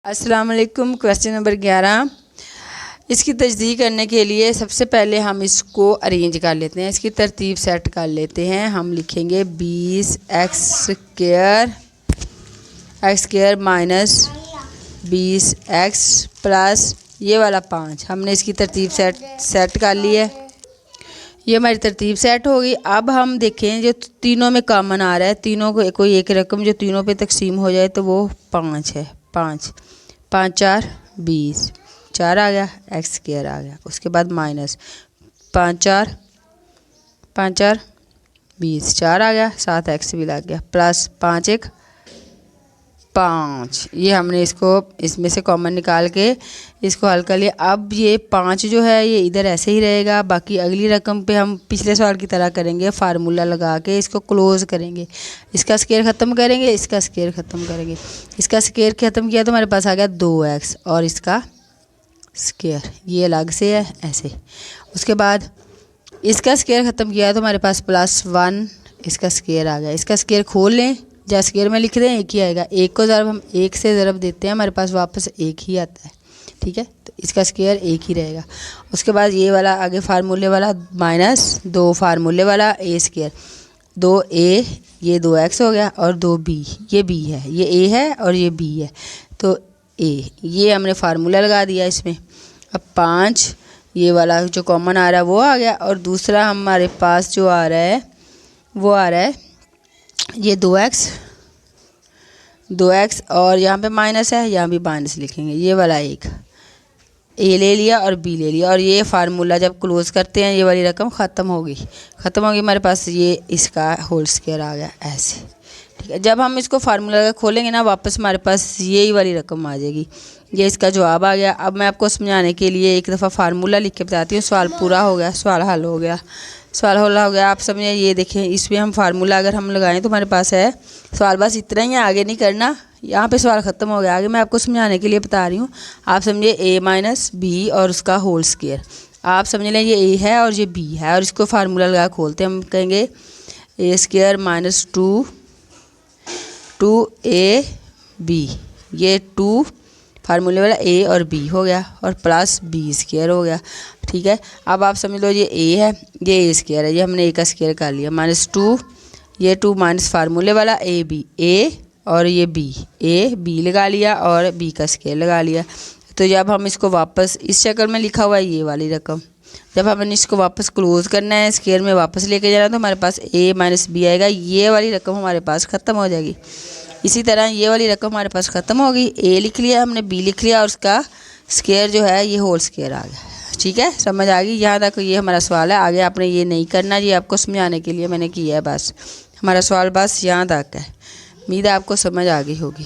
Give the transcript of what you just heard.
अस्सलाम वालेकुम। Question number 11, इसकी तजदीद करने के लिए सबसे पहले हम इसको अरेंज कर लेते हैं, इसकी तरतीब सेट कर लेते हैं। हम लिखेंगे 20x² माइनस 20x प्लस ये वाला 5। हमने इसकी तरतीब सेट कर ली है, ये हमारी तरतीब सेट होगी। अब हम देखें जो तीनों में कॉमन आ रहा है, तीनों को कोई एक रकम जो तीनों पे तकसीम हो जाए तो वो 5 है। 5 4 20, 4 आ गया, x² आ गया। उसके बाद माइनस 5 4 20, 4 आ गया, 7x भी लग गया, प्लस 5 1 5। ये हमने इसको इसमें से कॉमन निकाल के इसको हल कर लिया। अब ये 5 जो है ये इधर ऐसे ही रहेगा। बाकी अगली रकम पे हम पिछले सवाल की तरह करेंगे, फार्मूला लगा के इसको क्लोज़ करेंगे। इसका स्क्वायर ख़त्म करेंगे, इसका स्क्वायर ख़त्म करेंगे। इसका स्क्वायर ख़त्म किया तो हमारे पास आ गया 2x और इसका स्क्वायर ये अलग से है ऐसे। उसके बाद इसका स्क्वायर ख़त्म किया तो हमारे पास +1 इसका स्क्वायर आ गया। इसका स्क्वायर खोल लें, जैसे स्क्वायर में लिख दें एक ही आएगा। एक को ज़रब हम एक से ज़रब देते हैं, हमारे पास वापस एक ही आता है, ठीक है। तो इसका स्क्वायर एक ही रहेगा। उसके बाद ये वाला आगे फार्मूले वाला माइनस 2 फार्मूले वाला a², 2a ये 2x हो गया और 2b ये b है, ये a है और ये b है तो a। ये हमने फार्मूला लगा दिया इसमें। अब 5 ये वाला जो कॉमन आ रहा है वो आ गया और दूसरा हमारे पास जो आ रहा है वो आ रहा है ये 2x और यहाँ पे माइनस है, यहाँ भी माइनस लिखेंगे। ये वाला एक a ले लिया और b ले लिया और ये फार्मूला जब क्लोज़ करते हैं ये वाली रकम ख़त्म होगी हमारे पास ये इसका होल स्क्वायर आ गया ऐसे, ठीक है। जब हम इसको फार्मूला खोलेंगे ना वापस हमारे पास यही वाली रकम आ जाएगी। ये इसका जवाब आ गया। अब मैं आपको समझाने के लिए एक दफ़ा फार्मूला लिख के बताती हूँ। सवाल पूरा हो गया, सवाल हल हो गया, सवाल हल हो गया। आप समझे, ये देखें इसमें हम फार्मूला अगर हम लगाएं तो हमारे पास है सवाल बस इतना ही है, आगे नहीं करना। यहाँ पे सवाल ख़त्म हो गया। आगे मैं आपको समझाने के लिए बता रही हूँ। आप समझिए a माइनस b और उसका होल स्क्वायर। आप समझ लें ये a है और ये b है और इसको फार्मूला लगा खोलते हैं। हम कहेंगे a² माइनस 2ab, ये 2 फार्मूले वाला a और b हो गया और प्लस b² हो गया, ठीक है। अब आप समझ लो ये a है, ये a² है, ये हमने a का स्क्वायर कर लिया माइनस 2, ये 2 माइनस फार्मूले वाला a और ये b लगा लिया और b का स्क्वायर लगा लिया। तो जब हम इसको वापस इस शक्ल में लिखा हुआ है ये वाली रकम, जब हमने इसको वापस क्लोज़ करना है स्क्वायर में वापस लेके जाना तो हमारे पास a माइनस b आएगा। ये वाली रकम हमारे पास ख़त्म हो जाएगी। इसी तरह ये वाली रकम हमारे पास ख़त्म होगी। a लिख लिया हमने, b लिख लिया और उसका स्क्वायर जो है ये होल स्क्वायर आ गया, ठीक है। समझ आ गई? यहाँ तक ये हमारा सवाल है। आगे आपने ये नहीं करना, ये आपको समझाने के लिए मैंने किया है बस। हमारा सवाल बस यहाँ तक है। उम्मीद है आपको समझ आ गई होगी।